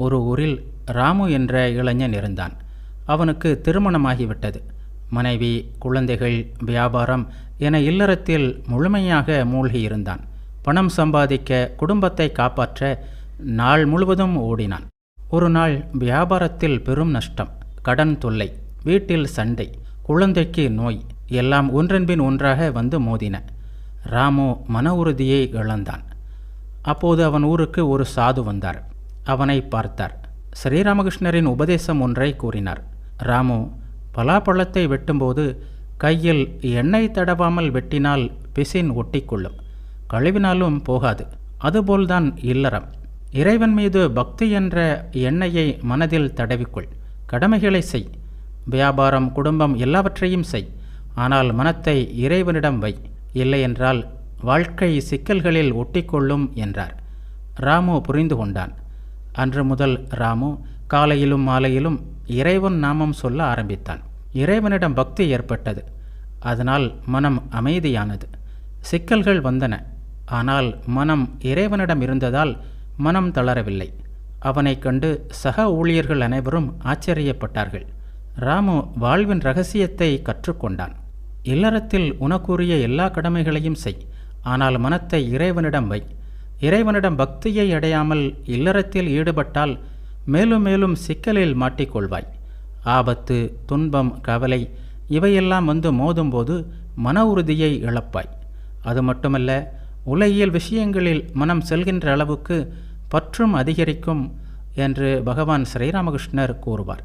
ஒரு ஊரில் ராமு என்ற இளைஞன் இருந்தான். அவனுக்கு திருமணமாகிவிட்டது. மனைவி, குழந்தைகள், வியாபாரம் என இல்லறத்தில் முழுமையாக மூழ்கியிருந்தான். பணம் சம்பாதிக்க, குடும்பத்தை காப்பாற்ற நாள் முழுவதும் ஓடினான். ஒரு நாள் வியாபாரத்தில் பெரும் நஷ்டம், கடன் தொல்லை, வீட்டில் சண்டை, குழந்தைக்கு நோய், எல்லாம் ஒன்றன்பின் ஒன்றாக வந்து மோதின. ராமு மன உறுதியை இழந்தான். அப்போது அவன் ஊருக்கு ஒரு சாது வந்தார். அவனை பார்த்தார். ஸ்ரீராமகிருஷ்ணரின் உபதேசம் ஒன்றை கூறினார். ராமு, பலாப்பழத்தை வெட்டும்போது கையில் எண்ணெய் தடவாமல் வெட்டினால் பிசின் ஒட்டிக்கொள்ளும், கழுவினாலும் போகாது. அதுபோல்தான் இல்லறம். இறைவன் மீது பக்தி என்ற எண்ணெயை மனதில் தடவிக்கொள். கடமைகளை செய், வியாபாரம், குடும்பம் எல்லாவற்றையும் செய். ஆனால் மனத்தை இறைவனிடம் வை, இல்லையென்றால் வாழ்க்கை சிக்கல்களில் ஒட்டிக்கொள்ளும் என்றார். ராமு புரிந்து கொண்டான். அன்று முதல் ராமு காலையிலும் மாலையிலும் இறைவன் நாமம் சொல்ல ஆரம்பித்தான். இறைவனிடம் பக்தி ஏற்பட்டது. அதனால் மனம் அமைதியானது. சிக்கல்கள் வந்தன. ஆனால் மனம் இறைவனிடம் இருந்ததால் மனம் தளரவில்லை. அவனை கண்டு சக ஊழியர்கள் அனைவரும் ஆச்சரியப்பட்டார்கள். ராமு வாழ்வின் இரகசியத்தை கற்றுக்கொண்டான். இல்லறத்தில் உனக்குரிய எல்லா கடமைகளையும் செய், ஆனால் மனத்தை இறைவனிடம் வை. இறைவனிடம் பக்தியை அடையாமல் இல்லறத்தில் ஈடுபட்டால் மேலும் மேலும் சிக்கலில் மாட்டிக்கொள்வாய். ஆபத்து, துன்பம், கவலை இவையெல்லாம் வந்து மோதும்போது மன உறுதியை இழப்பாய். அது மட்டுமல்ல, உலகியல் விஷயங்களில் மனம் செல்கின்ற அளவுக்கு பற்றும் அதிகரிக்கும் என்று பகவான் ஸ்ரீராமகிருஷ்ணர் கூறுவார்.